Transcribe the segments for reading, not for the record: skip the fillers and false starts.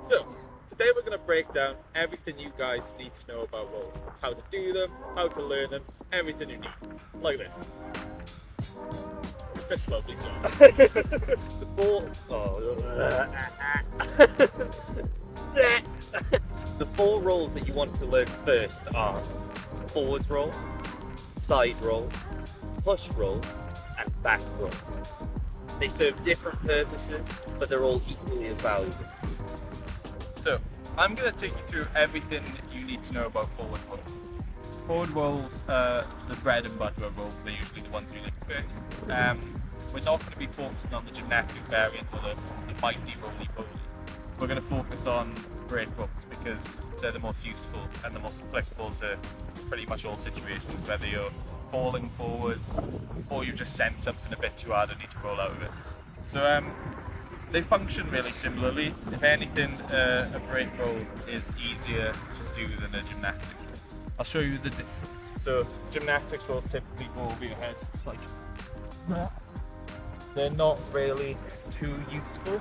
So, today we're going to break down everything you guys need to know about rolls. How to do them, how to learn them, everything you need. Like this. Bit slow, please slow. The four... The four rolls that you want to learn first are forwards roll, side roll, push roll, and back roll. They serve different purposes, but they're all equally as valuable. So, I'm going to take you through everything you need to know about forward rolls. Forward rolls are the bread and butter of rolls. They're usually the ones we learn first. We're not going to be focusing on the gymnastic variant or the mighty roly-poly. We're going to focus on break rolls because they're the most useful and the most applicable to pretty much all situations, whether you're falling forwards or you just sent something a bit too hard and need to roll out of it. So they function really similarly. If anything, a break roll is easier to do than a gymnastics roll. I'll show you the difference. So gymnastics rolls typically go over your head like that. They're not really too useful.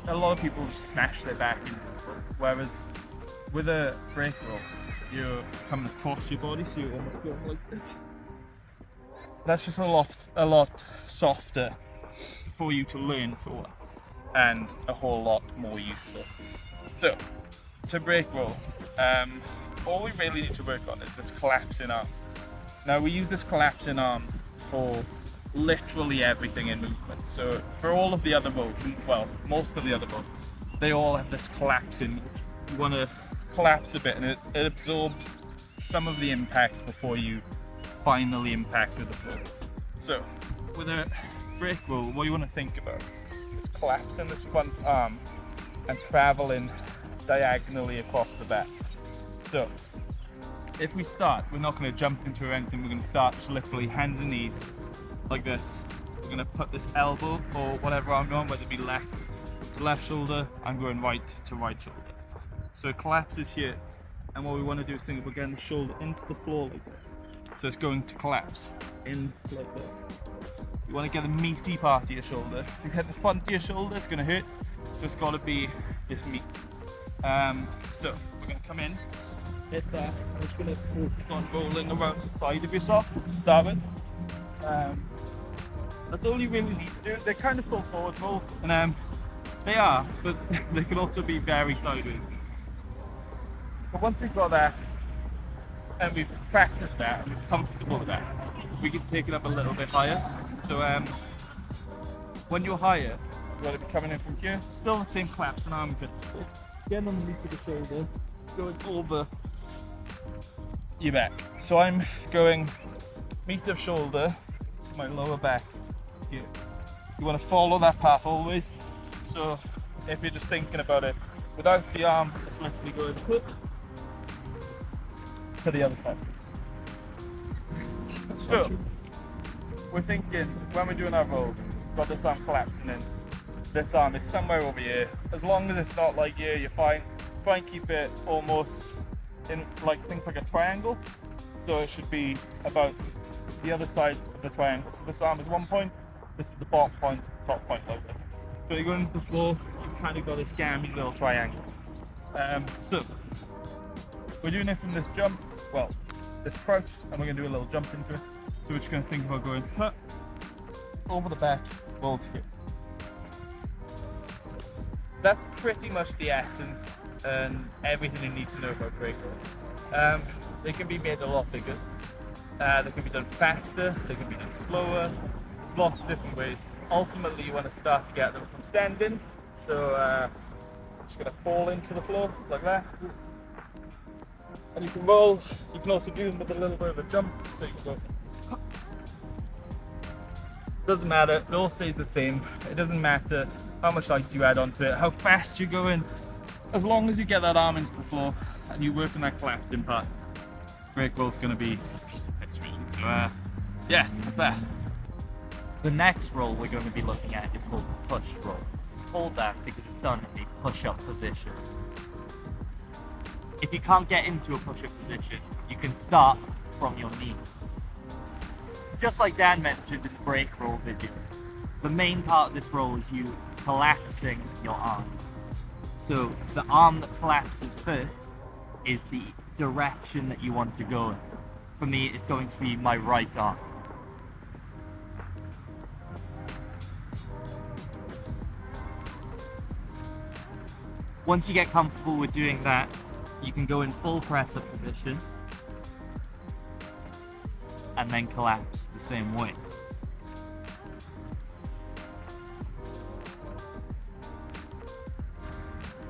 A lot of people just smash their back into the floor, whereas with a break roll, you're coming across your body, so you're almost going like this. That's just a lot softer for you to learn for, and a whole lot more useful. So, to break roll, all we really need to work on is this collapsing arm. Now we use this collapsing arm for literally everything in movement. So for all of the other rolls, well, most of the other rolls, they all have this collapsing. You want to collapse a bit, and it absorbs some of the impact before you finally impact through the floor. So with a break roll, what you want to think about is collapsing this front arm and traveling diagonally across the back. So if we start, we're not going to jump into anything. We're going to start just literally hands and knees like this. We're going to put this elbow or whatever arm on, whether it be left to left shoulder, I'm going right to right shoulder. So it collapses here, and what we want to do is think we're getting the shoulder into the floor like this. So it's going to collapse in like this. You want to get the meaty part of your shoulder. If you hit the front of your shoulder, it's going to hurt. So it's got to be this meat. So we're going to come in, hit that. I'm just going to focus on rolling around the side of yourself to start with. That's all you really need to do. They're kind of called forward rolls, and they are, but they can also be very sideways. But once we've got that, and we've practiced that, and we're comfortable with that, we can take it up a little bit higher. So when you're higher, you want to be coming in from here, still the same collapsing arm principle. Getting underneath of the shoulder, going over your back. So I'm going meat of shoulder to my lower back here. You want to follow that path always. So if you're just thinking about it, without the arm, it's literally going to the other side. So we're thinking, when we're doing our roll, we've got this arm collapsing in. This arm is somewhere over here. As long as it's not like here, you're fine. Try and keep it almost in, like, think like a triangle. So it should be about the other side of the triangle. So this arm is one point, this is the bottom point, top point, like this. So you're going into the floor, you've kind of got this gammy little triangle. So we're doing it from this jump, well, this crouch, and we're going to do a little jump into it. So we're just going to think about going over the back, roll to here. That's pretty much the essence and everything you need to know about break rolls. They can be made a lot bigger. They can be done faster, they can be done slower. There's lots of different ways. Ultimately, you want to start to get them from standing. So I'm just going to fall into the floor like that. And you can roll. You can also do them with a little bit of a jump. So you can go. Doesn't matter, it all stays the same. It doesn't matter how much height you add onto it, how fast you're going. As long as you get that arm into the floor and you work on that collapsing part, break roll's going to be a piece of history. So yeah, that's that. The next roll we're going to be looking at is called the push roll. It's called that because it's done in a push-up position. If you can't get into a push-up position, you can start from your knees. Just like Dan mentioned in the break roll video, the main part of this roll is you collapsing your arm. So the arm that collapses first is the direction that you want to go in. For me, it's going to be my right arm. Once you get comfortable with doing that, you can go in full press-up position and then collapse the same way.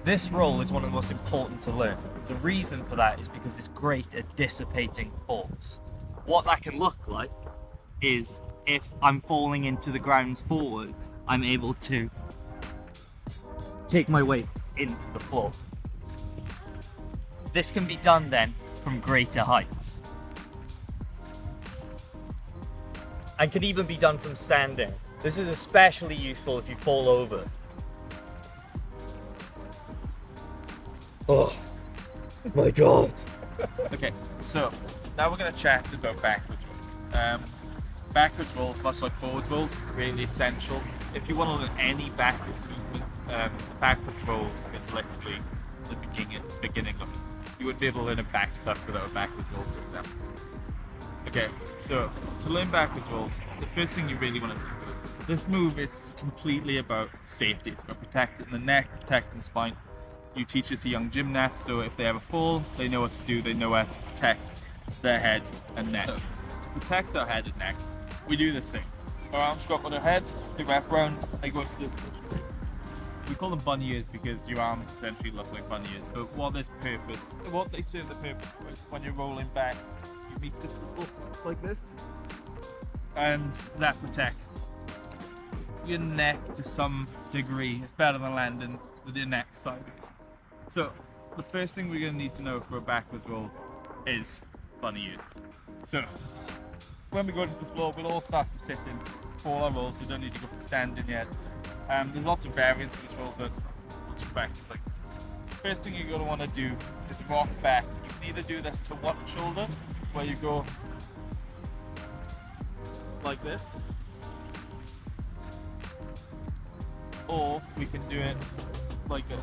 This roll is one of the most important to learn. The reason for that is because it's great at dissipating force. What that can look like is if I'm falling into the ground forwards, I'm able to take my weight into the floor. This can be done then from greater heights. And can even be done from standing. This is especially useful if you fall over. Oh my god. Okay, so now we're going to chat about backwards rolls. Backwards rolls, much like forwards rolls, really essential. If you want to learn any backwards movement, the backwards roll is literally the beginning of it. You wouldn't be able to learn a back suck without a backwards roll, for example. Okay, so to learn backwards rolls, the first thing you really want to do, this move is completely about safety. It's about protecting the neck, protecting the spine. You teach it to young gymnasts, so if they ever fall, they know what to do, they know how to protect their head and neck. To protect our head and neck, we do this thing. Our arms go up on our head, they wrap around, they go into the... We call them bunny ears because your arms essentially look like bunny ears, but what they serve the purpose is when you're rolling back, you meet the people like this, and that protects your neck to some degree. It's better than landing with your neck sideways. So the first thing we're going to need to know for a backwards roll is bunny ears. So when we go to the floor, we'll all start from sitting for all our rolls. We don't need to go from standing yet. There's lots of variants of this roll, but we'll just practice like this. First thing you're going to want to do is rock back. You can either do this to one shoulder, where you go like this, or we can do it like this.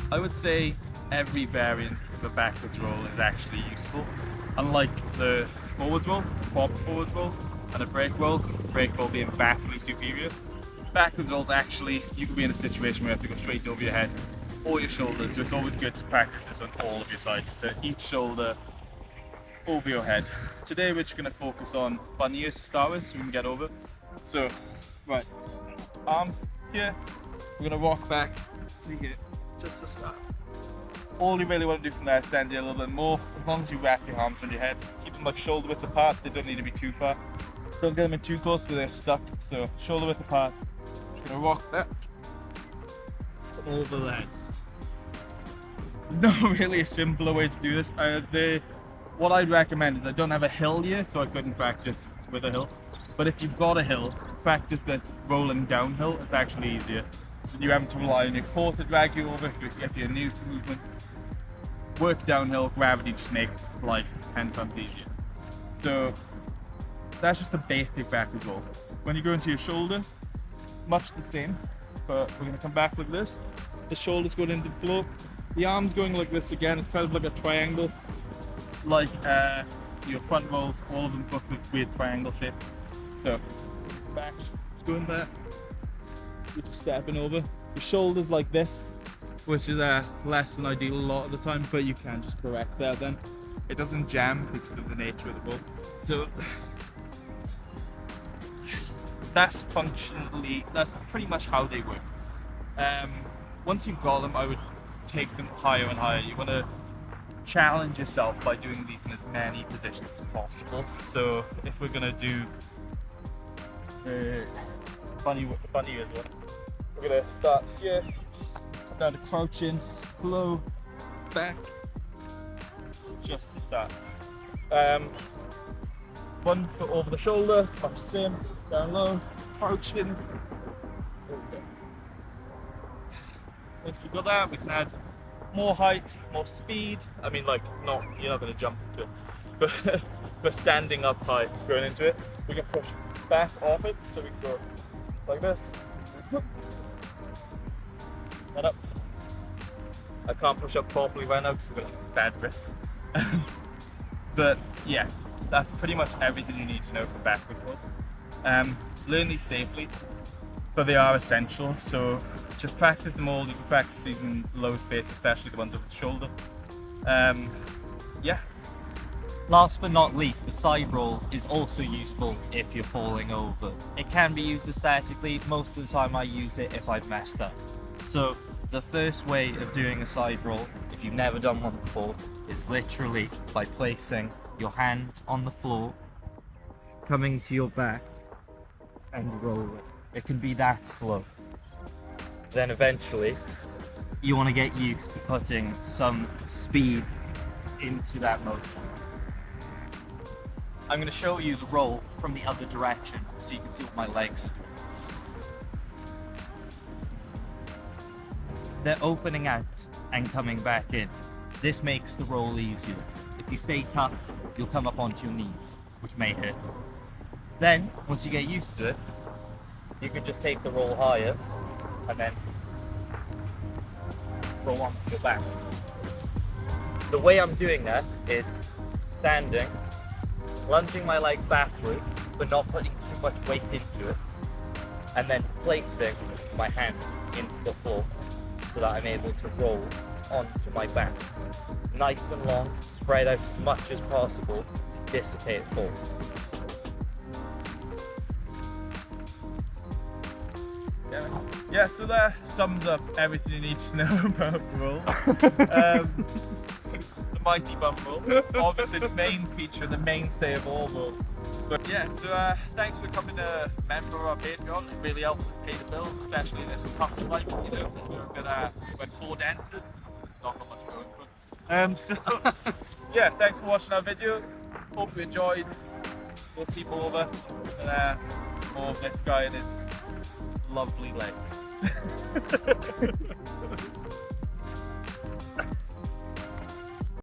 I would say every variant of a backwards roll is actually useful. Unlike the forwards roll, proper forwards roll, and a break roll being vastly superior. Backwards rolls actually, you could be in a situation where you have to go straight over your head or your shoulders, so it's always good to practice this on all of your sides, to each shoulder over your head. Today we're just going to focus on bunny ears to start with, so we can get over. So, right, arms here, we're going to rock back to here, just to start. All you really want to do from there is send you a little bit more, as long as you wrap your arms on your head. Keep them like shoulder width apart, they don't need to be too far. Don't get them in too close so they're stuck, so shoulder width apart. Just going to rock back over the head. There's no really a simpler way to do this. What I'd recommend is, I don't have a hill here, so I couldn't practice with a hill. But if you've got a hill, practice this rolling downhill. It's actually easier. And you having to rely on your core to drag you over if you're new to movement. Work downhill, gravity just makes life 10 times easier. So that's just the basic backwards roll. When you go into your shoulder, much the same, but we're going to come back like this. The shoulders going into the floor. The arms going like this again. It's kind of like a triangle. Like your front rolls, all of them look with weird triangle shape. So back, let's go in there. You're just stepping over. Your shoulders like this, which is less than ideal a lot of the time, but you can just correct that then. It doesn't jam because of the nature of the ball. So that's pretty much how they work. Once you've got them, I would take them higher and higher. You want to challenge yourself by doing these in as many positions as possible. So if we're gonna do funny ears one, we're gonna start here, come down to crouching, low, back, just to start. One foot over the shoulder, much the same, down low, crouching. Once we've got that, we can add more height, more speed. I mean, like, you're not going to jump into it, but standing up high, going into it, we can push back off it, so we can go like this, That up. I can't push up properly right now because I've got a bad wrist. But yeah, that's pretty much everything you need to know for backward roll. Learn these safely, but they are essential. So just practice them all. You can practice these in low space, especially the ones over the shoulder. Yeah. Last but not least, the side roll is also useful if you're falling over. It can be used aesthetically. Most of the time I use it if I've messed up. So the first way of doing a side roll, if you've never done one before, is literally by placing your hand on the floor, coming to your back and rolling. It can be that slow. Then eventually you want to get used to putting some speed into that motion. I'm going to show you the roll from the other direction so you can see what my legs are doing. They're opening out and coming back in. This makes the roll easier. If you stay tucked, you'll come up onto your knees, which may hurt. Then, once you get used to it, you can just take the roll higher and then roll onto your back. The way I'm doing that is standing, lunging my leg backward, but not putting too much weight into it, and then placing my hand into the floor so that I'm able to roll onto my back. Nice and long, spread out as much as possible to dissipate forward. Yeah, so that sums up everything you need to know about roll. The mighty bum roll, obviously the main feature, the mainstay of all rolls. But yeah, so thanks for becoming a member of our Patreon. It really helps us pay the bills, especially in this tough life, you know, because we're a bit, we're 4 dancers, not got much going for us. So yeah, thanks for watching our video. Hope you enjoyed. We'll see more of us, and more of this guy and his lovely legs.